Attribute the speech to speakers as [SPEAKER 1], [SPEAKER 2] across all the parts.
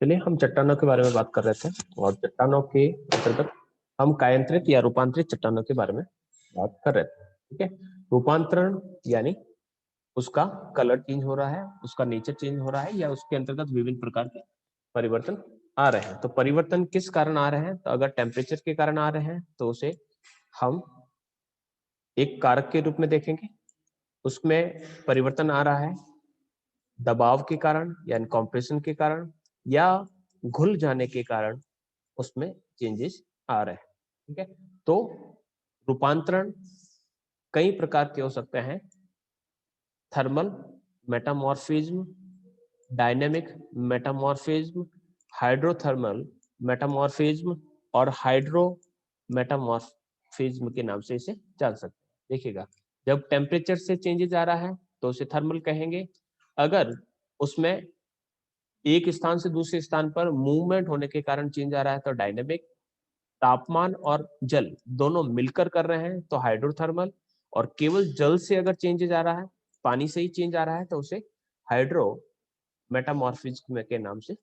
[SPEAKER 1] चलिए हम चट्टानों के बारे में बात कर रहे थे और चट्टानों के अंतर्गत हम कायांतरित या रूपांतरित चट्टानों के बारे में बात कर रहे थे। ठीक है, रूपांतरण यानी उसका कलर चेंज हो रहा है, उसका नेचर चेंज हो रहा है या उसके अंतर्गत विभिन्न प्रकार के परिवर्तन आ रहे हैं। तो परिवर्तन किस कारण आ रहे हैं? तो अगर टेम्परेचर के कारण आ रहे हैं तो उसे हम एक कारक के रूप में देखेंगे। उसमें परिवर्तन आ रहा है दबाव के कारण यानी कंप्रेशन के कारण या घुल जाने के कारण उसमें चेंजेस आ रहे हैं। ठीक है, तो रूपांतरण कई प्रकार के हो सकते हैं। Thermal metamorphism, dynamic metamorphism, hydrothermal metamorphism और हाइड्रो मेटामॉर्फिज्म के नाम से इसे जान सकते हैं। देखिएगा, जब टेम्परेचर से चेंजेस आ रहा है तो उसे थर्मल कहेंगे। अगर उसमें एक स्थान से दूसरे स्थान पर मूवमेंट होने के कारण चेंज आ रहा है तो डायनेमिक। तापमान और जल दोनों मिलकर कर रहे हैं तो हाइड्रोथर्मल। और केवल जल से अगर चेंजेस आ रहा है, पानी से ही चेंज आ रहा है तो उसे हाइड्रो मेटामॉर्फिज्म के नाम से।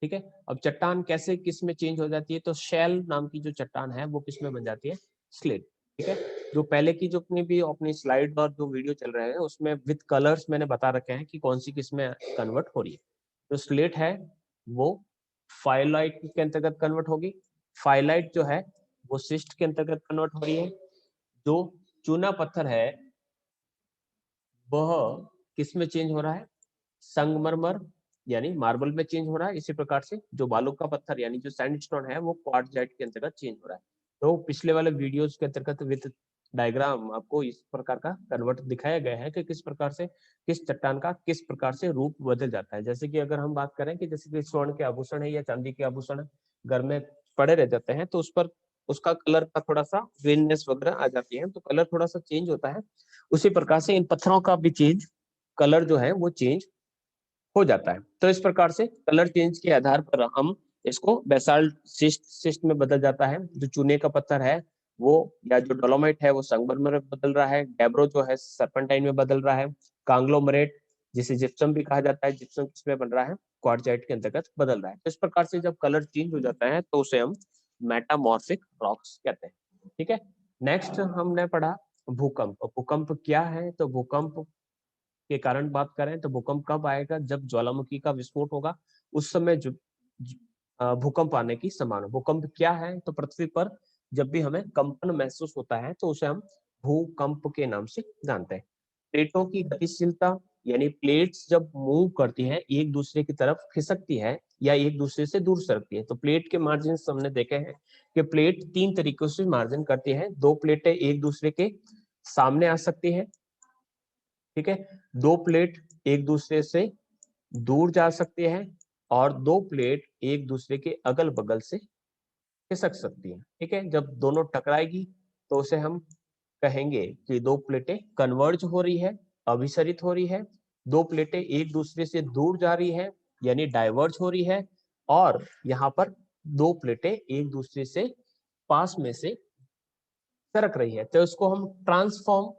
[SPEAKER 1] ठीक है, अब चट्टान कैसे किस में चेंज हो जाती है? तो शेल नाम की जो चट्टान है वो किस में बन जाती है? स्लेट। ठीक है, जो पहले की जो अपनी स्लाइड और जो वीडियो चल रहे हैं उसमें विद कलर्स मैंने बता रखे हैं कि कौन सी किस में कन्वर्ट हो रही है। जो स्लेट है वो फाइलाइट के अंतर्गत कन्वर्ट होगी। फाइलाइट जो है वो सिस्ट के अंतर्गत कन्वर्ट हो रही है। जो चूना पत्थर है वह किस में चेंज हो रहा है? संगमरमर यानी मार्बल में चेंज हो रहा है। इसी प्रकार से जो बालू का पत्थर यानी जो सैंडस्टोन है वो क्वार्टजाइट के अंतर्गत चेंज हो रहा है। तो पिछले वाले वीडियोस के अंतर्गत विद डायग्राम आपको इस प्रकार का कन्वर्ट दिखाया गया है कि किस प्रकार से किस चट्टान का किस प्रकार से रूप बदल जाता है। जैसे कि अगर हम बात करें कि जैसे कि स्वर्ण के आभूषण है या चांदी के आभूषण घर में पड़े रह जाते हैं तो उस पर उसका कलर का थोड़ा सा ग्रीननेस वगैरह आ जाती है तो कलर थोड़ा सा चेंज होता है। उसी प्रकार से इन पत्थरों का भी चेंज कलर जो है वो चेंज हो जाता है। तो इस प्रकार से कलर चेंज के आधार पर हम इसको बेसाल्ट सिस्ट में बदल जाता है। जो चूने का पत्थर है वो या जो डोलोमाइट है वो संगमरमर में बदल रहा है। गैब्रो जो है सर्पेंटाइन में बदल रहा है। कांग्लोमरेट जिसे जिप्सम भी कहा जाता है, जिप्सम किसमें बन रहा है? क्वार्टजाइट के अंतर्गत बदल रहा है। तो इस प्रकार से जब कलर चेंज हो जाता है तो उसे हम मेटामॉर्फिक रॉक्स कहते हैं। ठीक है, नेक्स्ट हमने पढ़ा भूकंप। भूकंप क्या है? तो भूकंप के कारण बात करें तो भूकंप कब आएगा? जब ज्वालामुखी का विस्फोट होगा उस समय भूकंप आने की संभावना। भूकंप क्या है? तो पृथ्वी पर जब भी हमें कंपन महसूस होता है तो उसे हम भूकंप के नाम से जानते हैं। प्लेटों की गतिशीलता यानी प्लेट्स जब मूव करती हैं एक दूसरे की तरफ खिसकती है या एक दूसरे से दूर सरकती है। तो प्लेट के मार्जिन हमने देखे हैं कि प्लेट तीन तरीकों से मार्जिन करती है। दो प्लेटें एक दूसरे के सामने आ सकती है। ठीक है, दो प्लेट एक दूसरे से दूर जा सकती है और दो प्लेट एक दूसरे के अगल बगल से खिसक सकती है। ठीक है, जब दोनों टकराएगी तो उसे हम कहेंगे कि दो प्लेटें कन्वर्ज हो रही है, अभिसरित हो रही है। दो प्लेटें एक दूसरे से दूर जा रही है यानी डाइवर्ज हो रही है। और यहाँ पर दो प्लेटें एक दूसरे से पास में से सरक रही है तो इसको हम ट्रांसफॉर्म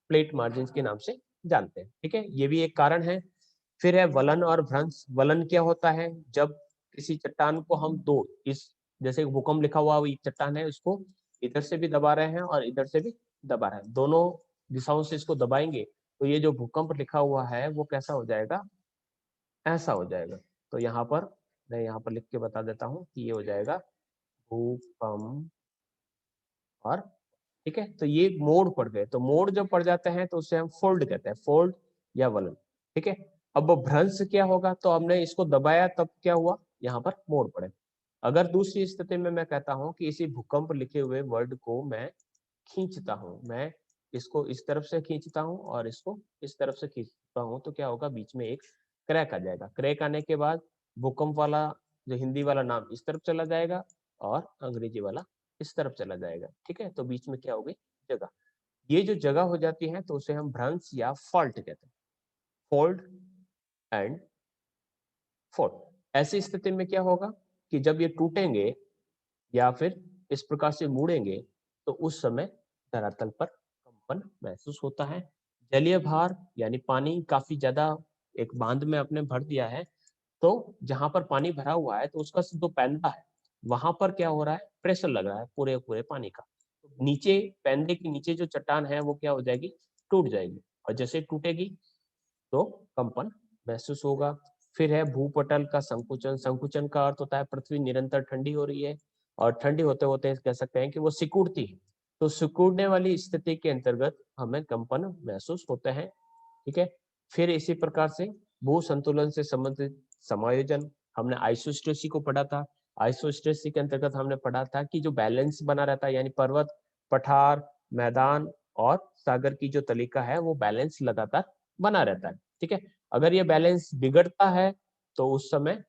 [SPEAKER 1] प्लेट मार्जिन के नाम से जानते हैं। ठीक है, ये भी एक कारण है। फिर है वलन और भ्रंश। वलन क्या होता है? जब किसी चट्टान को हम दो इस जैसे भूकंप लिखा हुआ वो चट्टान है उसको इधर से भी दबा रहे हैं और इधर से भी दबा रहे हैं, दोनों दिशाओं से इसको दबाएंगे तो ये जो भूकंप लिखा हुआ है वो कैसा हो जाएगा? ऐसा हो जाएगा। तो यहाँ पर मैं यहाँ पर लिख के बता देता हूँ कि ये हो जाएगा भूकंप। और ठीक है, तो ये मोड़ पड़ गए। तो मोड़ जब पड़ जाते हैं तो उसे हम फोल्ड कहते हैं, फोल्ड या वलन। ठीक है, अब भ्रंश क्या होगा? तो हमने इसको दबाया तब क्या हुआ? यहाँ पर मोड़ पड़े। अगर दूसरी स्थिति में मैं कहता हूं कि इसी भूकंप लिखे हुए वर्ड को मैं खींचता हूं, मैं इसको इस तरफ से खींचता हूं और इसको इस तरफ से खींचता हूं तो क्या होगा? बीच में एक क्रैक आ जाएगा। क्रैक आने के बाद भूकंप वाला जो हिंदी वाला नाम इस तरफ चला जाएगा और अंग्रेजी वाला इस तरफ चला जाएगा। ठीक है, तो बीच में क्या हो गई? जगह। ये जो जगह हो जाती है तो उसे हम भ्रंश या फॉल्ट कहते हैं। Fold and fault. ऐसी स्थिति में क्या होगा कि जब ये टूटेंगे या फिर इस प्रकार से मुड़ेंगे तो उस समय धरातल पर कंपन महसूस होता है। जलीय भार यानी पानी काफी ज्यादा एक बांध में आपने भर दिया है तो जहां पर पानी भरा हुआ है तो उसका जो पैंदा है वहां पर क्या हो रहा है, प्रेशर लग रहा है पूरे पूरे पानी का। नीचे पैंदे के नीचे जो चट्टान है वो क्या हो जाएगी, टूट जाएगी, और जैसे टूटेगी तो कंपन महसूस होगा। फिर है भूपटल का संकुचन। संकुचन का अर्थ होता है पृथ्वी निरंतर ठंडी हो रही है, और ठंडी होते होते कह सकते हैं कि वो सिकुड़ती है। तो सिकुड़ने वाली स्थिति के अंतर्गत हमें कंपन महसूस होते हैं। ठीक है। फिर इसी प्रकार से भू संतुलन से संबंधित समायोजन, हमने आइसोस्टेसी को पढ़ा था। आइसोस्टेसी के अंतर्गत हमने पढ़ा था कि जो बैलेंस बना रहता है, यानी पर्वत, पठार, मैदान और सागर की जो तलिका है वो बैलेंस लगातार बना रहता है। ठीक है। अगर ये बैलेंस बिगड़ता है तो उस समय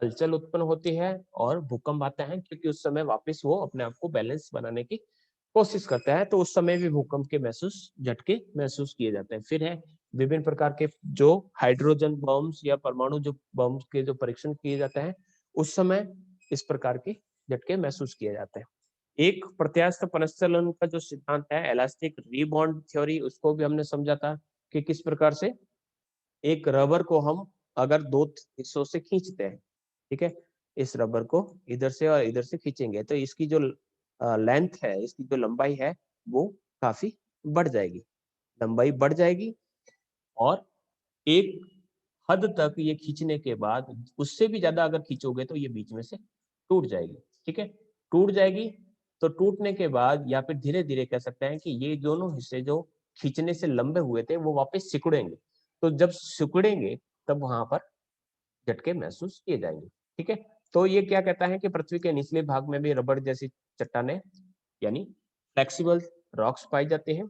[SPEAKER 1] हलचल उत्पन्न होती है और भूकंप आते हैं, क्योंकि उस समय वापस वो अपने आप को बैलेंस बनाने की कोशिश करता है, तो उस समय भी भूकंप के झटके महसूस किए जाते हैं। फिर है विभिन्न प्रकार के जो हाइड्रोजन बम्स या परमाणु जो बम्स के जो परीक्षण किए जाते हैं, उस समय इस प्रकार के झटके महसूस किए जाते हैं। एक प्रत्यास्थ पुनस्चलन का जो सिद्धांत है, इलास्टिक रीबाउंड थ्योरी, उसको भी हमने समझा था कि किस प्रकार से एक रबर को हम अगर दो हिस्सों से खींचते हैं, ठीक है, इस रबर को इधर से और इधर से खींचेंगे तो इसकी जो लेंथ है, इसकी जो लंबाई है वो काफी बढ़ जाएगी, लंबाई बढ़ जाएगी, और एक हद तक ये खींचने के बाद उससे भी ज्यादा अगर खींचोगे तो ये बीच में से टूट जाएगी। ठीक है, टूट जाएगी। तो टूटने के बाद या फिर धीरे धीरे कह सकते हैं कि ये दोनों हिस्से जो खींचने से लंबे हुए थे वो वापस सिकुड़ेंगे। तो जब सिकुड़ेंगे तब वहां पर झटके महसूस किए जाएंगे। ठीक है। तो ये क्या कहता है कि पृथ्वी के निचले भाग में भी रबड़ जैसी चट्टानें यानी फ्लेक्सिबल रॉक्स पाई जाते हैं।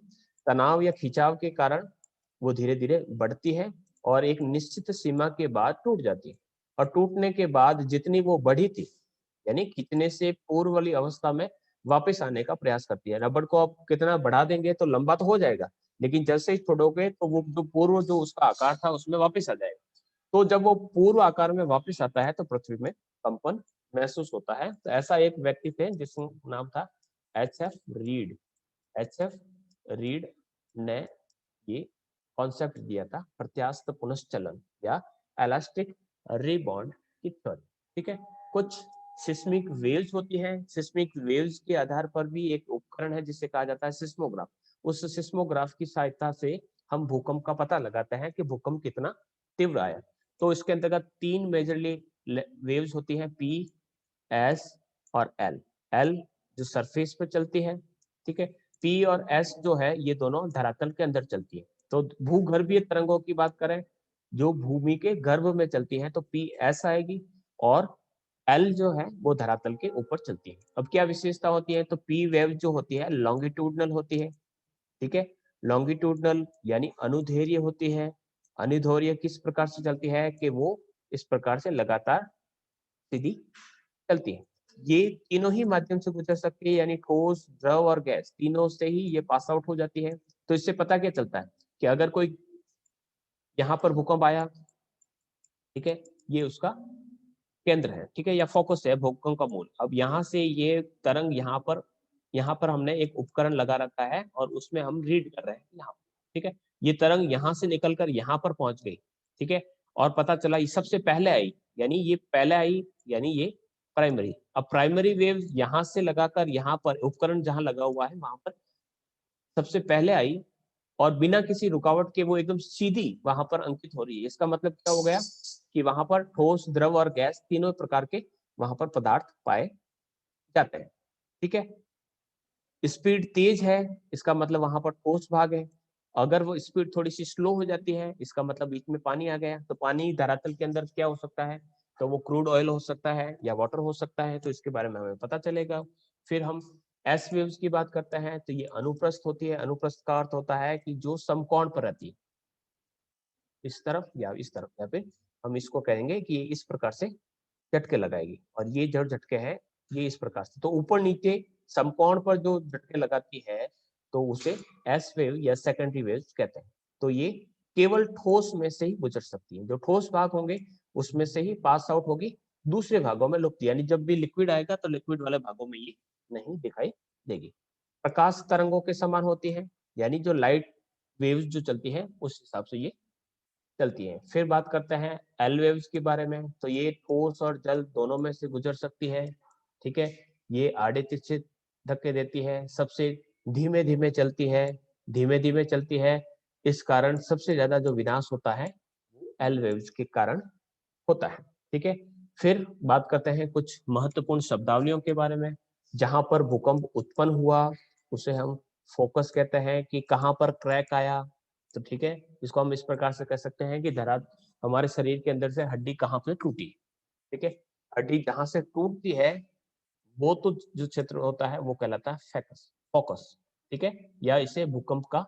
[SPEAKER 1] तनाव या खिंचाव के कारण वो धीरे धीरे बढ़ती है और एक निश्चित सीमा के बाद टूट जाती है, और टूटने के बाद जितनी वो बढ़ी थी, यानी खींचने से पूर्व वाली अवस्था में वापस आने का प्रयास करती है। रबड़ को आप कितना बढ़ा देंगे तो लंबा तो हो जाएगा, लेकिन जैसे ही छोड़ोगे तो वो जो पूर्व जो उसका आकार था उसमें वापस आ जाएगा। तो जब वो पूर्व आकार में वापस आता है तो पृथ्वी में कंपन महसूस होता है। तो ऐसा एक व्यक्ति थे जिसका नाम था एच.एफ. रीड। एच.एफ. रीड ने ये कॉन्सेप्ट दिया था प्रत्यास्थ पुनश्चलन या इलास्टिक रीबाउंड की थ्योरी। ठीक है। कुछ सिस्मिक वेव्स होती हैं। सिस्मिक वेव्स के आधार पर भी एक उपकरण है जिसे कहा जाता है सिस्मोग्राफ। उस सिस्मोग्राफ की सहायता से हम भूकंप का पता लगाते हैं कि भूकंप कितना तीव्र आया। तो इसके अंतर्गत तीन मेजरली वेव्स होती हैं, पी, एस और एल। एल जो सरफेस पर चलती है, ठीक है, पी और एस जो है ये दोनों धरातल के अंदर चलती है। तो भूगर्भीय तरंगों की बात करें जो भूमि के गर्भ में चलती है तो पी एस आएगी, और एल जो है वो धरातल के ऊपर चलती है। अब क्या विशेषता होती है, तो पी वेव जो होती है लॉन्गिट्यूडनल होती है। ठीक है, लॉन्गिट्यूडनल यानी अनुदैर्ध्य होती है। अनुदैर्ध्य किस प्रकार से चलती है कि वो इस प्रकार से लगातार सीधी चलती है। ये तीनों ही माध्यम से गुजर सकती है, यानी ठोस, द्रव और गैस तीनों से ही ये पास आउट हो जाती है। तो इससे पता क्या चलता है कि अगर कोई यहाँ पर भूकंप आया, ठीक है, ये उसका केंद्र है, ठीक है, या फोकस है भूकंप का मूल। अब यहाँ से ये तरंग यहाँ पर हमने एक उपकरण लगा रखा है और उसमें हम रीड कर रहे हैं यहाँ, ठीक है, ये तरंग यहाँ से निकलकर यहाँ पर पहुंच गई। ठीक है, और पता चला ये सबसे पहले आई, यानी ये पहले आई, यानी ये प्राइमरी। अब प्राइमरी वेव यहाँ से लगाकर यहाँ पर उपकरण जहां लगा हुआ है वहां पर सबसे पहले आई, और बिना किसी रुकावट के वो एकदम सीधी वहां पर अंकित हो रही है। इसका मतलब क्या हो गया कि वहां पर ठोस, द्रव और गैस तीनों प्रकार के वहां पर पदार्थ पाए जाते हैं। ठीक है, स्पीड तेज है, इसका मतलब वहां पर ठोस भाग है। अगर वो स्पीड थोड़ी सी स्लो हो जाती है, इसका मतलब बीच में पानी आ गया। तो पानी धरातल के अंदर क्या हो सकता है, तो वो क्रूड ऑयल हो सकता है या वाटर हो सकता है, तो इसके बारे में हमें पता चलेगा। फिर हम एस वेव्स की बात करते हैं तो ये अनुप्रस्थ होती है। अनुप्रस्थ का अर्थ होता है कि जो समकोण पर रहती है, इस तरफ या इस तरफ, या फिर हम इसको कहेंगे कि इस प्रकार से झटके लगाएगी, और ये जो झटके हैं ये इस प्रकार से, तो ऊपर नीचे समकोण पर जो झटके लगाती है तो उसे एस वेव या सेकेंडरी वेव कहते हैं। तो ये केवल ठोस में से ही गुजर सकती है, जो ठोस भाग होंगे उसमें से ही पास आउट होगी, दूसरे भागों में लुप्त, यानी जब भी लिक्विड आएगा तो लिक्विड वाले भागों में ये नहीं दिखाई देगी। प्रकाश तरंगों के समान होती है, यानी जो लाइट वेव्स जो चलती है उस हिसाब से ये चलती हैं। फिर बात करते हैं एल वेव्स के बारे में, तो ये ठोस और जल दोनों में से गुजर सकती है, ठीक है। ये आड़े तिरछे धक्के देती है, सबसे धीमे धीमे चलती है, धीमे धीमे चलती है। इस कारण सबसे ज्यादा जो विनाश होता है एल वेव्स के कारण होता है, ठीक है। फिर बात करते हैं कुछ महत्वपूर्ण शब्दावलियों के बारे में। जहां पर भूकंप उत्पन्न हुआ उसे हम फोकस कहते हैं, कि कहां पर क्रैक आया, तो ठीक है, इसको हम इस प्रकार से कह सकते हैं कि धरा हमारे शरीर के अंदर से हड्डी कहाँ पे टूटी, ठीक है। हड्डी जहां से टूटती है वो तो जो क्षेत्र होता है वो कहलाता है फैकस फोकस, ठीक है, या इसे भूकंप का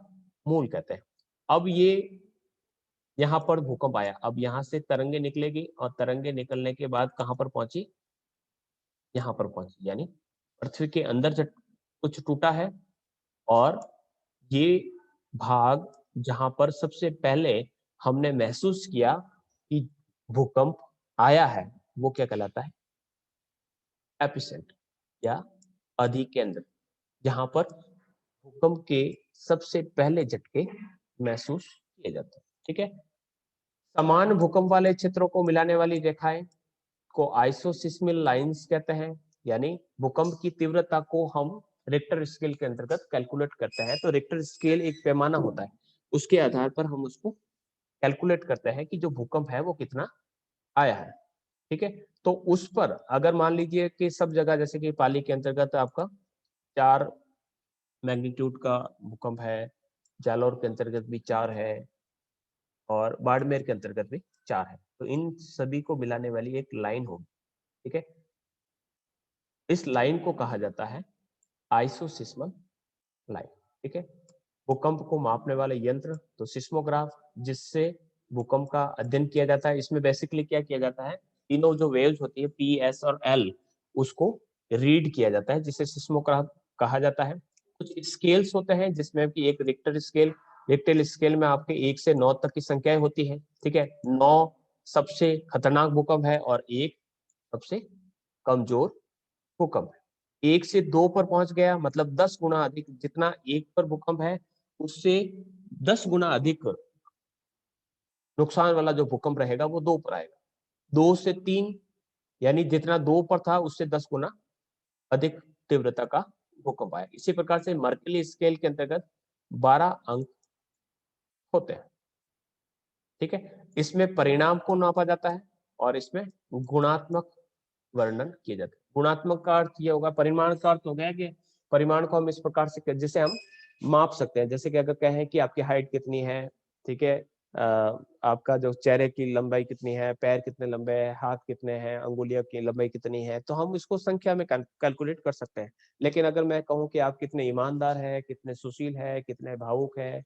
[SPEAKER 1] मूल कहते हैं। अब ये यहाँ पर भूकंप आया, अब यहाँ से तरंगे निकलेगी और तरंगे निकलने के बाद कहाँ पर पहुंची, यहाँ पर पहुंची, यानी पृथ्वी के अंदर जब कुछ टूटा है। और ये भाग जहां पर सबसे पहले हमने महसूस किया कि भूकंप आया है वो क्या कहलाता है, एपिसेंटर या अधिकेंद्र, जहां पर भूकंप के सबसे पहले झटके महसूस किए जाते हैं, ठीक है। समान भूकंप वाले क्षेत्रों को मिलाने वाली रेखाएं को आइसोसिस्मल लाइंस कहते हैं, यानी भूकंप की तीव्रता को हम रिक्टर स्केल के अंतर्गत कैलकुलेट करते हैं। तो रिक्टर स्केल एक पैमाना होता है, उसके आधार पर हम उसको कैलकुलेट करते हैं कि जो भूकंप है वो कितना आया है, ठीक है। तो उस पर अगर मान लीजिए कि सब जगह, जैसे कि पाली के अंतर्गत आपका 4 मैग्नीट्यूड का भूकंप है, जालौर के अंतर्गत भी 4 है, और बाड़मेर के अंतर्गत भी 4 है, तो इन सभी को मिलाने वाली एक लाइन होगी, ठीक है। इस लाइन को कहा जाता है आइसोसिस्मल लाइन, ठीक है। भूकंप को मापने वाले यंत्र तो सिस्मोग्राफ, जिससे भूकंप का अध्ययन किया जाता है। इसमें बेसिकली क्या किया जाता है, तीनों जो वेव्स होती है पी, एस और एल, उसको रीड किया जाता है, जिसे सिस्मोग्राफ कहा जाता है। कुछ स्केल्स होते हैं जिसमें कि एक रिक्टर स्केल, रिक्टर स्केल में आपके 1 से 9 तक की संख्याएं होती है, ठीक है। 9 सबसे खतरनाक भूकंप है और 1 सबसे कमजोर भूकंप है। 1 से 2 पर पहुंच गया मतलब 10 गुना अधिक, जितना 1 पर भूकंप है उससे 10 गुना अधिक नुकसान वाला जो भूकंप रहेगा वो 2 पर आएगा। 2 से 3 यानी जितना 2 पर था उससे 10 गुना अधिक तीव्रता का भूकंप आया। इसी प्रकार से मर्कली स्केल के अंतर्गत 12 अंक होते हैं, ठीक है। इसमें परिणाम को नापा जाता है और इसमें गुणात्मक वर्णन किया जाता है। गुणात्मक का अर्थ ये होगा, परिमाण का अर्थ हो गया कि परिमाण को हम इस प्रकार से जिसे हम माप सकते हैं, जैसे कि अगर कहें कि आपकी हाइट कितनी है, ठीक है, आपका जो चेहरे की लंबाई कितनी है, पैर कितने लंबे हैं, हाथ कितने हैं, अंगुलियों की लंबाई कितनी है, तो हम इसको संख्या में कैलकुलेट कर सकते हैं। लेकिन अगर मैं कहूँ कि आप कितने ईमानदार है, कितने सुशील है, कितने भावुक है,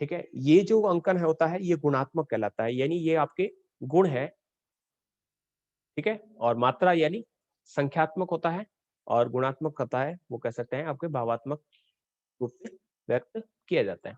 [SPEAKER 1] ठीक है, ये जो अंकन है होता है ये गुणात्मक कहलाता है, यानी ये आपके गुण है, ठीक है। और मात्रा यानी संख्यात्मक होता है, और गुणात्मक होता है वो कह सकते हैं आपके भावात्मक रूप से व्यक्त किया जाता है।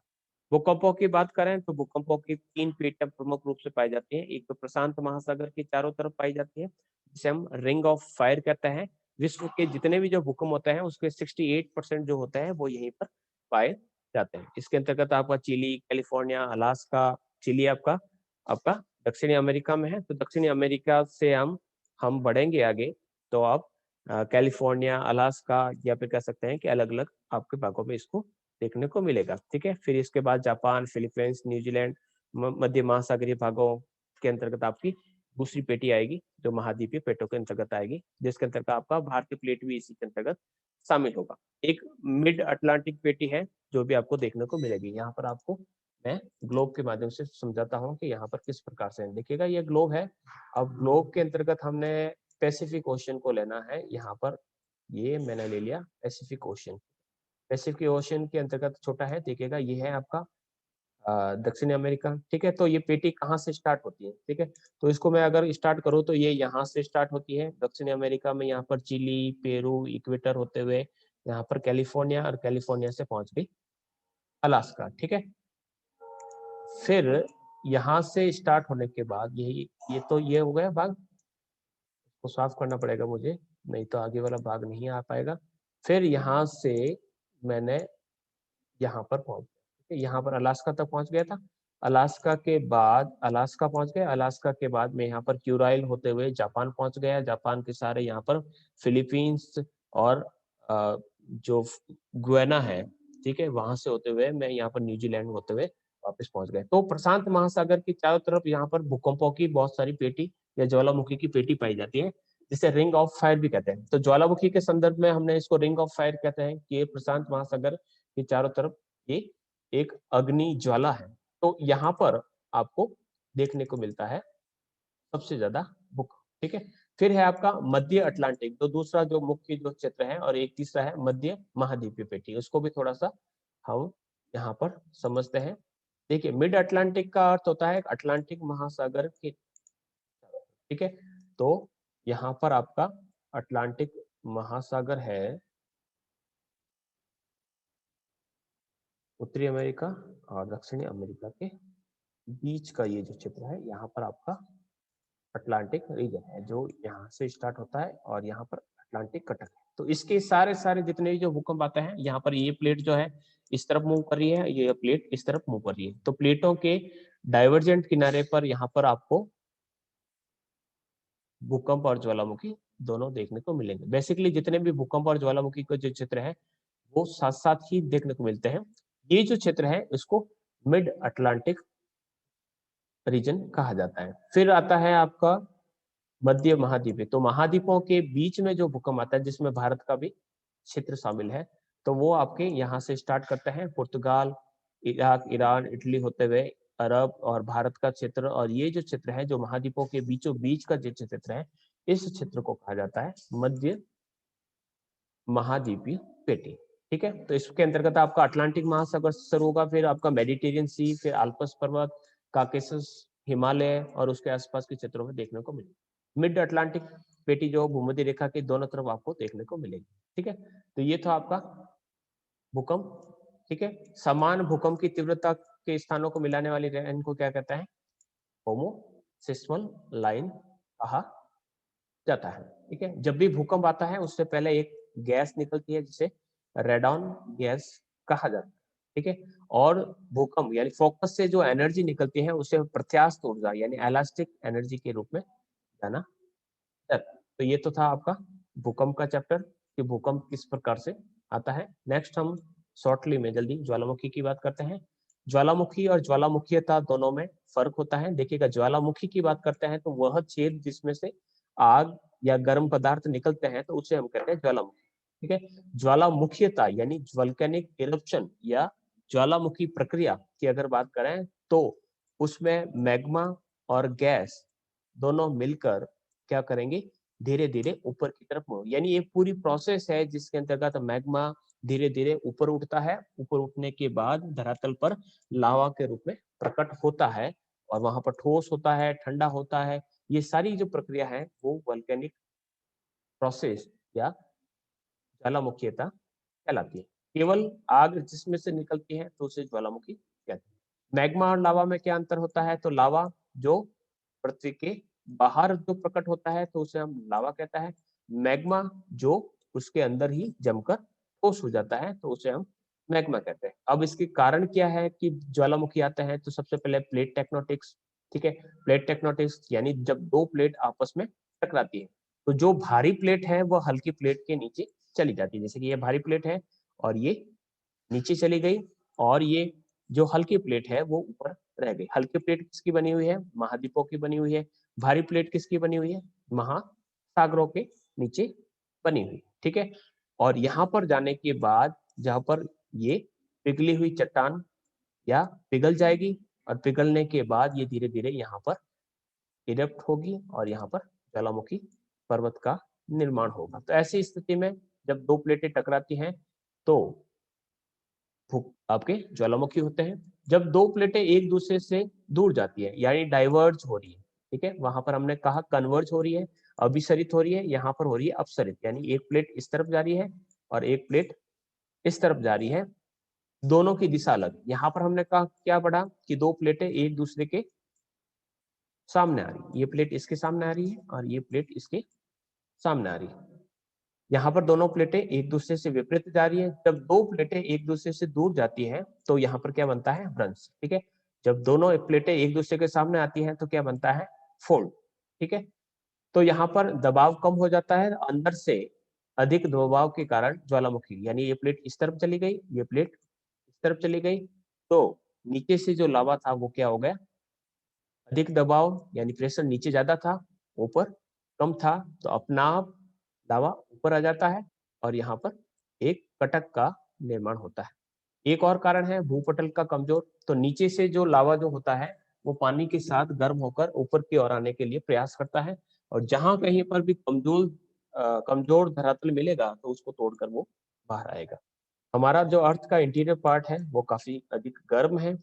[SPEAKER 1] भूकंपों की बात करें तो भूकंपों की 3 पीढ़ियां प्रमुख रूप से पाई जाती हैं। एक तो प्रशांत महासागर के चारों तरफ पाई जाती है, जिसे हम रिंग ऑफ फायर कहते हैं। विश्व के जितने भी जो भूकंप होते हैं उसके 68% जो होते हैं वो यहीं पर पाए जाते हैं। इसके अंतर्गत आपका चिली, कैलिफोर्निया, अलास्का, चिली आपका आपका दक्षिणी अमेरिका में है। तो दक्षिणी अमेरिका से हम बढ़ेंगे आगे तो आप कैलिफोर्निया, अलास्का, या फिर कह सकते हैं कि अलग अलग आपके भागों में इसको देखने को मिलेगा, ठीक है। फिर इसके बाद जापान, फिलीपींस, न्यूजीलैंड, मध्य महासागरीय भागों के अंतर्गत आपकी दूसरी पेटी आएगी जो महाद्वीपीय पेटों के अंतर्गत आएगी, जिसके अंतर्गत आपका भारतीय प्लेट भी इसी के अंतर्गत शामिल होगा। एक मिड अटलांटिक पेटी है जो भी आपको देखने को मिलेगी। यहाँ पर आपको मैं ग्लोब के माध्यम से समझाता हूँ कि यहाँ पर किस प्रकार से देखिएगा, ये ग्लोब है। अब ग्लोब के अंतर्गत हमने पैसिफिक ओशन को लेना है। यहाँ पर ये मैंने ले लिया पैसिफिक ओशन। पैसिफिक ओशन के अंतर्गत छोटा है, देखिएगा ये है आपका दक्षिणी अमेरिका, ठीक है। तो ये पेटी कहाँ से स्टार्ट होती है, ठीक है। तो इसको मैं अगर स्टार्ट करूँ तो ये यहाँ से स्टार्ट होती है दक्षिणी अमेरिका में, यहाँ पर चिली, पेरू, इक्वेटर होते हुए यहाँ पर कैलिफोर्निया, और कैलिफोर्निया से पहुंच गई अलास्का, ठीक है। फिर यहाँ से स्टार्ट होने के बाद ये तो ये हो गया भाग, इसको साफ करना पड़ेगा मुझे, नहीं तो आगे वाला भाग नहीं आ पाएगा। फिर यहाँ से मैंने यहाँ पर पहुंच गया, यहाँ पर अलास्का तक पहुंच गया था। अलास्का के बाद अलास्का पहुंच गए, अलास्का के बाद में यहाँ पर क्यूराइल होते हुए जापान पहुंच गया, जापान के सारे यहाँ पर फिलीपींस और जो गुयाना है, ठीक है, वहां से होते हुए मैं यहाँ पर न्यूजीलैंड होते हुए वापस पहुंच गए। तो प्रशांत महासागर की चारों तरफ यहाँ पर भूकंपों की बहुत सारी पेटी या ज्वालामुखी की पेटी पाई जाती है, जिसे रिंग ऑफ फायर भी कहते हैं। तो ज्वालामुखी के संदर्भ में हमने इसको रिंग ऑफ फायर कहते हैं कि ये प्रशांत महासागर के चारों तरफ ये एक अग्नि ज्वाला है। तो यहाँ पर आपको देखने को मिलता है सबसे ज्यादा भूकंप, ठीक है। फिर है आपका मध्य अटलांटिक, तो दूसरा जो मुख्य जो क्षेत्र है, और एक तीसरा है मध्य महाद्वीपीय पेटी, उसको भी थोड़ा सा हम यहाँ पर समझते हैं। देखिए, मिड अटलांटिक का अर्थ होता है अटलांटिक महासागर के, ठीक है। तो यहाँ पर आपका अटलांटिक महासागर है, उत्तरी अमेरिका और दक्षिणी अमेरिका के बीच का ये जो क्षेत्र है, यहाँ पर आपका अटलांटिक रीजन है, जो यहाँ से स्टार्ट होता है और यहाँ पर अटलांटिक कटक है। तो इसके सारे सारे जितने भी जो भूकंप आते हैं, यहाँ पर ये प्लेट जो है इस तरफ मूव कर रही है, ये प्लेट इस तरफ मूव कर रही है। तो प्लेटों के डाइवर्जेंट किनारे पर यहाँ पर आपको भूकंप और ज्वालामुखी दोनों देखने को मिलेंगे। बेसिकली जितने भी भूकंप और ज्वालामुखी के जो क्षेत्र है वो साथ साथ ही देखने को मिलते हैं। ये जो क्षेत्र है इसको मिड अटलांटिक रीजन कहा जाता है। फिर आता है आपका मध्य महाद्वीप। तो महाद्वीपों के बीच में जो भूकंप आता है, जिसमें भारत का भी क्षेत्र शामिल है, तो वो आपके यहाँ से स्टार्ट करते हैं, पुर्तगाल, इराक, ईरान, इटली होते हुए अरब और भारत का क्षेत्र। और ये जो क्षेत्र है जो महाद्वीपों के बीचों बीच का जो क्षेत्र है, इस क्षेत्र को कहा जाता है मध्य महाद्वीपीय पेटी, ठीक है। तो इसके अंतर्गत आपका अटलांटिक महासागर शुरू होगा, फिर आपका मेडिटेरियन सी, फिर आल्प्स पर्वत, काकेशस, हिमालय और उसके आसपास के क्षेत्रों में देखने को मिलेगा। मिड अटलांटिक पेटी जो भूमध्य रेखा के दोनों तरफ आपको देखने को मिलेगी, ठीक है। तो ये था आपका भूकंप, ठीक है। समान भूकंप की तीव्रता के स्थानों को मिलाने वाली लाइन को क्या कहता है? होमोसिस्मल लाइन कहा जाता है, ठीक है। जब भी भूकंप आता है उससे पहले एक गैस निकलती है जिसे रेडॉन गैस कहा जाता है, ठीक है। और भूकंप यानी फोकस से जो एनर्जी निकलती है उसे प्रत्यास्थ ऊर्जा यानी इलास्टिक एनर्जी के रूप में जाना जाता है। तो ये तो था आपका भूकंप का चैप्टर कि भूकंप किस प्रकार से आता है। नेक्स्ट हम शॉर्टली में जल्दी ज्वालामुखी की बात करते हैं। ज्वालामुखी और ज्वालामुखीयता दोनों में फर्क होता है। देखिएगा, ज्वालामुखी की बात करते हैं तो वह छेद जिसमें से आग या गर्म पदार्थ निकलते हैं, तो उसे हम कहते हैं ज्वालामुखी, ठीक है। ज्वालामुखीयता यानी वोल्केनिक इरप्शन या ज्वालामुखी प्रक्रिया की अगर बात करें तो उसमें मैग्मा और गैस दोनों मिलकर क्या करेंगे, धीरे धीरे ऊपर की तरफ मुड़, यानी ये पूरी प्रोसेस है जिसके अंतर्गत मैग्मा धीरे धीरे ऊपर उठता है। ऊपर उठने के बाद धरातल पर लावा के रूप में प्रकट होता है और वहां पर ठोस होता है, ठंडा होता है। ये सारी जो प्रक्रिया है वो वोल्केनिक प्रोसेस या ज्वालामुखीयता कहलाती है। केवल आग जिसमें से निकलती है तो उसे ज्वालामुखी कहते हैं। मैग्मा और लावा में क्या अंतर होता है? तो लावा जो पृथ्वी के बाहर जो प्रकट होता है तो उसे हम लावा कहता है। मैग्मा जो उसके अंदर ही जमकर ठोस हो जाता है तो उसे हम मैग्मा कहते हैं। अब इसके कारण क्या है कि ज्वालामुखी आते हैं? तो सबसे पहले प्लेट टेक्टोनिक्स, ठीक है। प्लेट टेक्टोनिक्स यानी जब दो प्लेट आपस में टकराती है तो जो भारी प्लेट है वो हल्की प्लेट के नीचे चली जाती है। जैसे कि ये भारी प्लेट है और ये नीचे चली गई, और ये जो हल्की प्लेट है वो ऊपर रह गई। हल्की प्लेट किसकी बनी हुई है? महाद्वीपों की बनी हुई है। भारी प्लेट किसकी बनी हुई है? महासागरों के नीचे बनी हुई, ठीक है। और यहाँ पर जाने के बाद जहां पर ये पिघली हुई चट्टान या पिघल जाएगी, और पिघलने के बाद ये धीरे धीरे यहाँ पर इरेप्ट होगी और यहाँ पर ज्वालामुखी पर्वत का निर्माण होगा। तो ऐसी स्थिति में जब दो प्लेटें टकराती हैं तो आपके ज्वालामुखी होते हैं। जब दो प्लेटें एक दूसरे से दूर जाती है यानी डाइवर्ज हो रही है, ठीक है, वहां पर हमने कहा कन्वर्ज हो रही है, अभिसरित हो रही है, यहाँ पर हो रही है अपसरित, यानी एक प्लेट इस तरफ जा रही है और एक प्लेट इस तरफ जा रही है, दोनों की दिशा अलग। यहाँ पर हमने कहा क्या पढ़ा कि दो प्लेटें एक दूसरे के सामने आ रही है, ये प्लेट इसके सामने आ रही है और ये प्लेट इसके सामने आ रही है। यहाँ पर दोनों प्लेटें एक दूसरे से विपरीत जा रही है। जब दो प्लेटें एक दूसरे से दूर जाती हैं तो यहाँ पर क्या बनता है? भ्रंश, ठीक है। जब दोनों प्लेटें एक दूसरे के सामने आती हैं तो क्या बनता है, फोल्ड। ठीक है, तो यहाँ पर दबाव कम हो जाता है, अंदर से अधिक दबाव के कारण ज्वालामुखी, यानी ये प्लेट इस तरफ चली गई, ये प्लेट इस तरफ चली गई, तो नीचे से जो लावा था वो क्या हो गया, अधिक दबाव यानी प्रेशर नीचे ज्यादा था, ऊपर कम था, तो अपना आप लावा ऊपर आ जाता है और यहाँ पर एक कटक का निर्माण होता है। एक और कारण है भूपटल का कमजोर, तो नीचे से जो लावा जो होता है वो पानी के साथ गर्म होकर ऊपर की ओर आने के लिए प्रयास करता है, और जहां कहीं पर भी कमजोर धरातल मिलेगा तो उसको तोड़कर वो बाहर आएगा। हमारा जो अर्थ का इंटीरियर पार्ट है वो काफी अधिक गर्म है,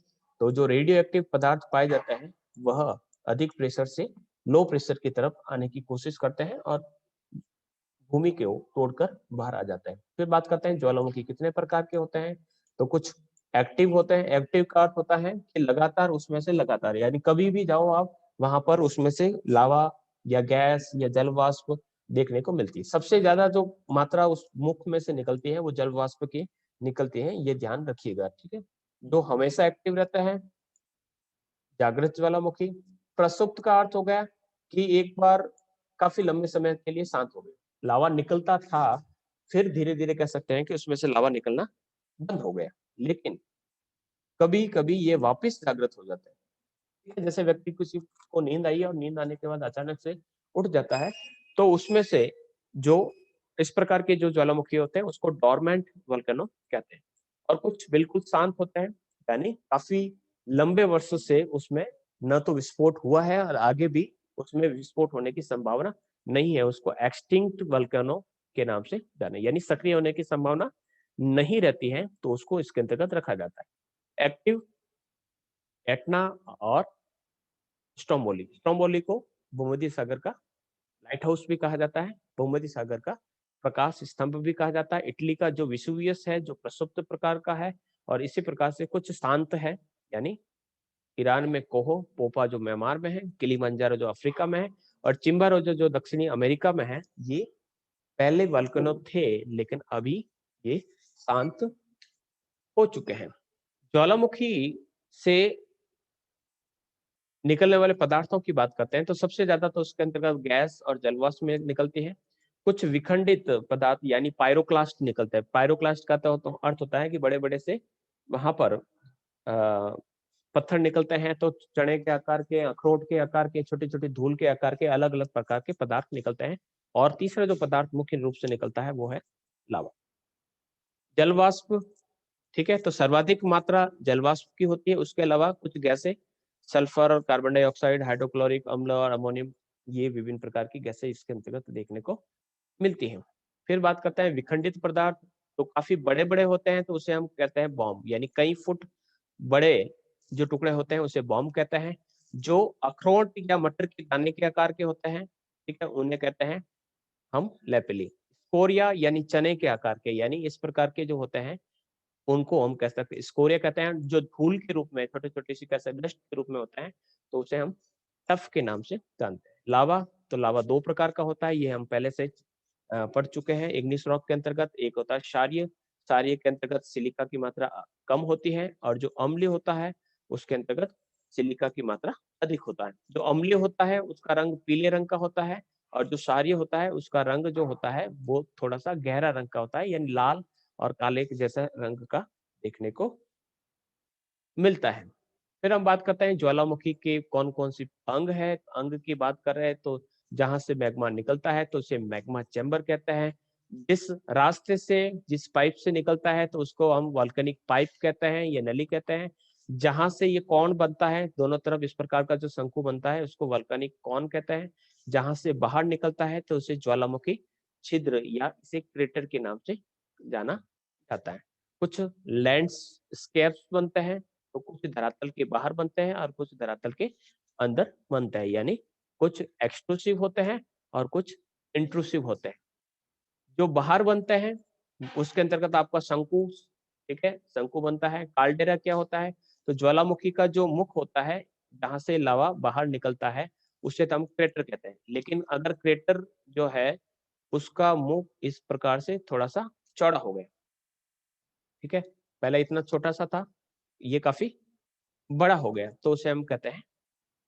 [SPEAKER 1] तो जो रेडियो एक्टिव पदार्थ पाए जाते हैं वह अधिक प्रेशर से लो प्रेशर की तरफ आने की कोशिश करते हैं और भूमि को तोड़कर बाहर आ जाते हैं। फिर बात करते हैं ज्वालामुखी कितने प्रकार के होते हैं, तो कुछ एक्टिव होते हैं। एक्टिव का अर्थ होता है कि लगातार उसमें से लगातार, यानी कभी भी जाओ आप वहां पर उसमें से लावा या गैस या जल वाष्प देखने को मिलती है। सबसे ज्यादा जो मात्रा उस मुख में से निकलती है वो जल वाष्प की निकलती है, ये ध्यान रखिएगा। ठीक है, जो हमेशा एक्टिव रहता है जागृत ज्वालामुखी। प्रसुप्त का अर्थ हो गया कि एक बार काफी लंबे समय के लिए शांत हो गया, लावा निकलता था, फिर धीरे धीरे कह सकते हैं कि उसमें से लावा निकलना बंद हो गया, लेकिन कभी कभी ये वापस जागृत हो जाता है। ठीक है, जैसे व्यक्ति किसी को नींद आई है और नींद आने के बाद अचानक से उठ जाता है, तो उसमें से जो इस प्रकार के जो ज्वालामुखी होते हैं उसको डोरमेंट वोल्केनो कहते हैं। और कुछ बिल्कुल शांत होते हैं, यानी काफी लंबे वर्षों से उसमें न तो विस्फोट हुआ है और आगे भी उसमें विस्फोट होने की संभावना नहीं है, उसको एक्सटिंक्ट वोल्केनो के नाम से जाने, यानी सक्रिय होने की संभावना नहीं रहती है, तो उसको इसके अंतर्गत रखा जाता है। एक्टिव एटना और स्ट्रोम्बोली। स्ट्रोम्बोली को भूमध्य सागर का लाइट हाउस भी कहा जाता है, भूमध्य सागर का प्रकाश स्तंभ भी कहा जाता है। इटली का जो विसुवियस है जो प्रसुप्त प्रकार का है, और इसी प्रकार से कुछ शांत है, यानी ईरान में कोहो पोपा जो म्यांमार में है, किलिमंजारो जो अफ्रीका में है, और चिम्बारोजो जो दक्षिणी अमेरिका में है। ये पहले वल्कनो थे, लेकिन अभी ये शांत हो चुके हैं। ज्वालामुखी से निकलने वाले पदार्थों की बात करते हैं तो सबसे ज्यादा तो उसके अंतर्गत गैस और जलवाष्प में निकलती है। कुछ विखंडित पदार्थ यानी पायरोक्लास्ट निकलते हैं। पायरोक्लास्ट का तो अर्थ होता है कि बड़े बड़े से वहां पर पत्थर निकलते हैं, तो चने के आकार के, अखरोट के आकार के, छोटे छोटे धूल के आकार के अलग अलग प्रकार के पदार्थ निकलते हैं। और तीसरा जो पदार्थ मुख्य रूप से निकलता है वो है लावा। जलवाष्प, ठीक है, तो सर्वाधिक मात्रा जलवाष्प की होती है, उसके अलावा कुछ गैसें सल्फर और कार्बन डाइऑक्साइड, हाइड्रोक्लोरिक अम्ल और अमोनियम, ये विभिन्न प्रकार की गैसें इसके अंतर्गत देखने को मिलती हैं। फिर बात करते हैं विखंडित पदार्थ, तो काफी बड़े बड़े होते हैं तो उसे हम कहते हैं बॉम्ब, यानी कई फुट बड़े जो टुकड़े होते हैं उसे बॉम्ब कहते हैं। जो अखरोट या मटर के दाने के आकार के होते हैं, ठीक है, उन्हें कहते हैं हम लेपिली। स्कोरिया यानी चने के आकार के, यानी इस प्रकार के जो होते हैं उनको हम कह सकते हैं स्कोरिया कहते हैं। जो धूल के रूप में छोटे छोटे सी कैसे डस्ट के रूप में होते हैं तो उसे हम टफ के नाम से जानते हैं। लावा, तो लावा दो प्रकार का होता है, ये हम पहले से पढ़ चुके हैं इग्निस रॉक के अंतर्गत। एक होता है क्षारीय, क्षारीय के अंतर्गत सिलिका की मात्रा कम होती है, और जो अम्लीय होता है उसके अंतर्गत सिलिका की मात्रा अधिक होता है। जो अम्लीय होता है उसका रंग पीले रंग का होता है, और जो क्षारीय होता है उसका रंग जो होता है वो थोड़ा सा गहरा रंग का होता है, यानी लाल और काले के जैसा रंग का देखने को मिलता है। फिर हम बात करते हैं ज्वालामुखी के कौन कौन सी अंग है। अंग की बात कर रहे हैं तो जहां से मैग्मा निकलता है तो उसे मैग्मा चैम्बर कहते हैं। जिस रास्ते से, जिस पाइप से निकलता है तो उसको हम वॉल्केनिक पाइप कहते हैं या नली कहते हैं। जहां से ये कॉन बनता है, दोनों तरफ इस प्रकार का जो शंकु बनता है उसको वॉल्केनिक कॉन कहते हैं। जहां से बाहर निकलता है तो उसे ज्वालामुखी छिद्र या इसे क्रेटर के नाम से जाना जाता है। कुछ लैंडस्केप्स बनते हैं, तो कुछ धरातल के बाहर बनते हैं और कुछ धरातल के अंदर बनते हैं, यानी कुछ एक्सक्लूसिव होते हैं और कुछ इंट्रूसिव होते हैं। जो बाहर बनते हैं उसके अंतर्गत आपका शंकु, ठीक है, शंकु बनता है। काल्डेरा क्या होता है, तो ज्वालामुखी का जो मुख होता है जहां से लावा बाहर निकलता है उसे तो हम क्रेटर कहते हैं। लेकिन अगर क्रेटर जो है उसका मुख इस प्रकार से थोड़ा सा चौड़ा हो गया, ठीक है, पहले इतना छोटा सा था, ये काफी बड़ा हो गया तो उसे हम कहते हैं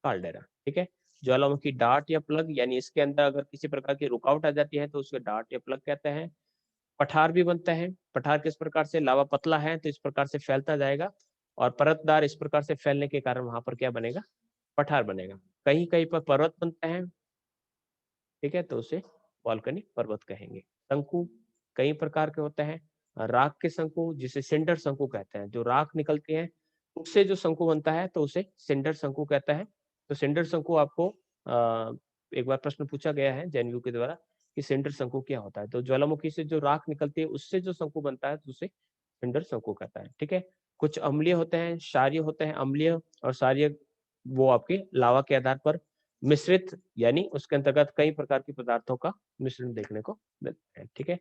[SPEAKER 1] काल्डेरा। ठीक है, ज्वालामुखी डार्ट या प्लग, यानी इसके अंदर अगर किसी प्रकार की रुकावट आ जाती है तो उसके डार्ट या प्लग कहते हैं। पठार भी बनता है। पठार किस प्रकार से, लावा पतला है तो इस प्रकार से फैलता जाएगा, और परतदार इस प्रकार से फैलने के कारण वहां पर क्या बनेगा, पठार बनेगा। कहीं कहीं पर पर्वत बनता है, ठीक है, तो उसे वॉल्केनिक पर्वत कहेंगे। शंकु कई प्रकार के होते हैं। राख के शंकु जिसे सिंडर शंकु कहते हैं, जो राख निकलती है उससे जो शंकु बनता है तो उसे सिंडर शंकु कहता है। तो सिंडर शंकु आपको एक बार प्रश्न पूछा गया है जेएनयू के द्वारा कि सिंडर शंकु क्या होता है, तो ज्वालामुखी से जो राख निकलती है उससे जो शंकु बनता है तो उसे सिंडर शंकु कहता है। ठीक है, कुछ अम्लीय होते हैं, क्षारीय होते हैं। अम्लीय और क्षारीय वो आपके लावा के आधार पर मिश्रित, यानी उसके अंतर्गत कई प्रकार के पदार्थों का मिश्रण देखने को मिलता है। ठीक है,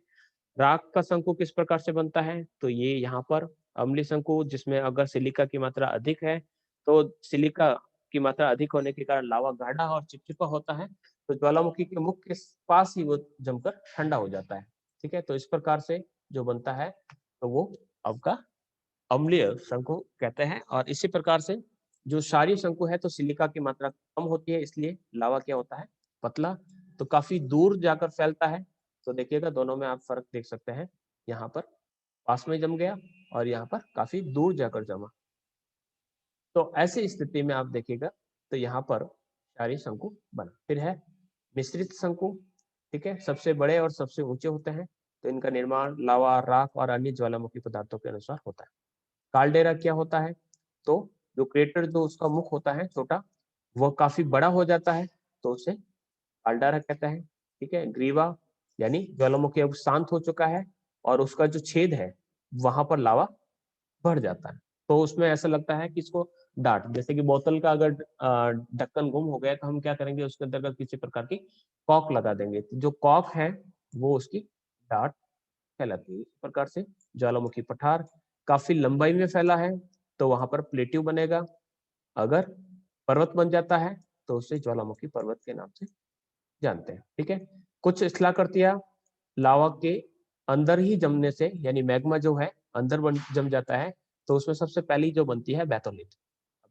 [SPEAKER 1] राख का शंकु किस प्रकार से बनता है, तो ये यहाँ पर अम्लीय शंकु, जिसमें अगर सिलिका की मात्रा अधिक है तो सिलिका की मात्रा अधिक होने के कारण लावा गाढ़ा और चिपचिपा होता है, तो ज्वालामुखी के मुख के पास ही वो जमकर ठंडा हो जाता है। ठीक है, तो इस प्रकार से जो बनता है तो वो आपका अम्लीय शंकु कहते हैं। और इसी प्रकार से जो क्षारीय शंकु है तो सिलिका की मात्रा कम होती है, इसलिए लावा क्या होता है, पतला, तो काफी दूर जाकर फैलता है। तो देखिएगा दोनों में आप फर्क देख सकते हैं, यहाँ पर पास में जम गया और यहाँ पर काफी दूर जाकर जमा। तो ऐसी स्थिति में आप देखिएगा तो यहाँ पर क्षारीय शंकु बना। फिर है मिश्रित शंकु। ठीक है, सबसे बड़े और सबसे ऊंचे होते हैं, तो इनका निर्माण लावा, राख और अन्य ज्वालामुखी पदार्थों के अनुसार होता है। काल्डेरा क्या होता है, तो जो क्रेटर जो उसका मुख होता है छोटा, वह काफी बड़ा हो जाता है तो उसे काल्डेरा कहता है। ठीक है, ग्रीवा यानी ज्वालामुखी अब शांत हो चुका है और उसका जो छेद है वहां पर लावा बढ़ जाता है, तो उसमें ऐसा लगता है कि इसको डार्ट, जैसे कि बोतल का अगर ढक्कन गुम हो गया तो हम क्या करेंगे, उसके अंतर्गत किसी प्रकार की कॉक लगा देंगे, तो जो कॉक है वो उसकी डार्ट कहलाती है। इस प्रकार से ज्वालामुखी पठार काफी लंबाई में फैला है तो वहां पर प्लेट्यू बनेगा। अगर पर्वत बन जाता है तो उसे ज्वालामुखी पर्वत के नाम से जानते हैं। ठीक है, कुछ शिलाकृतियां लावा के अंदर ही जमने से, यानी मैग्मा जो है अंदर जम जाता है, तो उसमें सबसे पहली जो बनती है बैथोलिथ।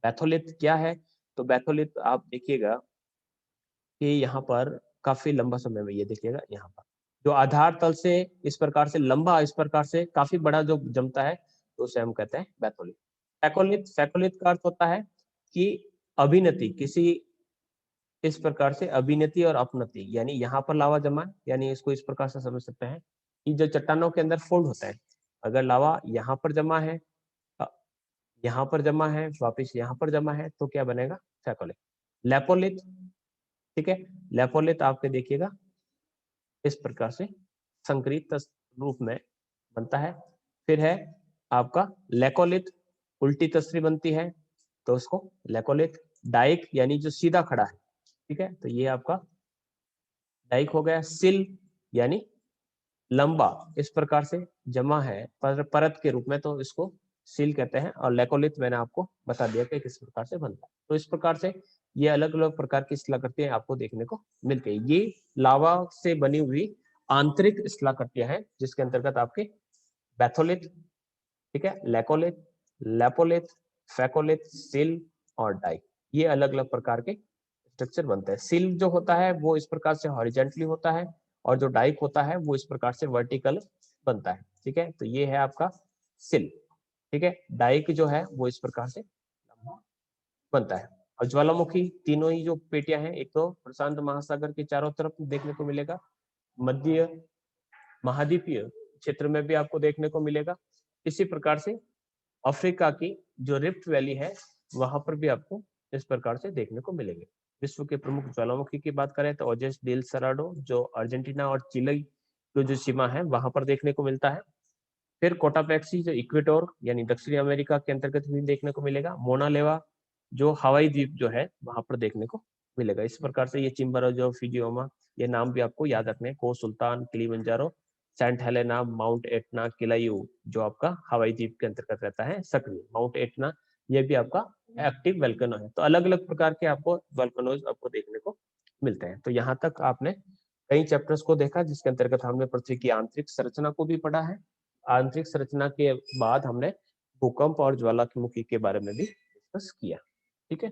[SPEAKER 1] बैथोलिथ क्या है, तो बैथोलिथ आप देखिएगा कि यहाँ पर काफी लंबा समय में, ये देखिएगा यहाँ पर जो आधार तल से इस प्रकार से लंबा, इस प्रकार से काफी बड़ा जो जमता है तो उसे हम कहते हैं बैथोलिथ। फैकोलिथ, फैकोलिथ का अर्थ होता है कि अभिनति, किसी इस प्रकार से अभिनति और अपनति, यानी यहाँ पर लावा जमा है, यानी इसको इस प्रकार से समझ सकते हैं कि जो चट्टानों के अंदर फोल्ड होता है, अगर लावा यहाँ पर जमा है, यहाँ पर जमा है, वापिस यहाँ पर जमा है, तो क्या बनेगा, फैकोलिथ। लेपोलिथ, ठीक है, लेपोलिथ आपके देखिएगा इस प्रकार से संकरित रूप में बनता है। फिर है आपका लेकोलिथ, उल्टी तस्री बनती है तो उसको लेकोलिथ। डाइक यानी जो सीधा खड़ा है, ठीक है, तो ये आपका डाइक हो गया। सिल यानी लंबा इस प्रकार से जमा है परत के रूप में, तो इसको सील कहते हैं। और लेकोलिथ मैंने आपको बता दिया कि किस प्रकार से बनता है। तो इस प्रकार से ये अलग अलग प्रकार की शिलाकृतियां आपको देखने को मिलती है। ये लावा से बनी हुई आंतरिक शिलाकृतियां हैं जिसके अंतर्गत आपके बैथोलिथ, ठीक है, लेकोलिथ, लेपोलिथ, फैकोलिथ, सिल और डाइक, ये अलग अलग प्रकार के स्ट्रक्चर बनते हैं। सिल जो होता है वो इस प्रकार से हॉरिजेंटली होता है और जो डाइक होता है वो इस प्रकार से वर्टिकल बनता है। ठीक है, तो ये है आपका सिल। ठीक है, डाइक जो है वो इस प्रकार से बनता है। और ज्वालामुखी तीनों ही जो पेटियां हैं, एक तो प्रशांत महासागर के चारों तरफ देखने को मिलेगा, मध्य महाद्वीपीय क्षेत्र में भी आपको देखने को मिलेगा, इसी प्रकार से अफ्रीका की जो रिफ्ट वैली है वहां पर भी आपको इस प्रकार से देखने को मिलेंगे। विश्व के प्रमुख ज्वालामुखी की बात करें तो ओजेस डेल सराडो जो अर्जेंटीना और चिली की जो सीमा है वहां पर देखने को मिलता है। फिर कोटापेक्सी जो इक्वेटोर यानी दक्षिणी अमेरिका के अंतर्गत भी देखने को मिलेगा। मोना लेवा जो हवाई द्वीप जो है वहां पर देखने को मिलेगा। इस प्रकार से ये चिम्बराजो, फिजियोमा, ये नाम भी आपको याद रखने हैं। को सुल्तान, Kilimanjaro, Saint Helena, Mount Etna, Kilauea जो आपका हवाई द्वीप के अंतर्गत रहता है सक्रिय। माउंट एटना ये भी आपका एक्टिव वल्केनो है। तो अलग अलग प्रकार के आपको वल्केनोज आपको देखने को मिलते हैं। तो यहाँ तक आपने कई चैप्टर्स को देखा जिसके अंतर्गत हमने पृथ्वी की आंतरिक संरचना को भी पढ़ा है। आंतरिक संरचना के बाद हमने भूकंप और ज्वालामुखी के बारे में भी डिस्कस किया। ठीक है।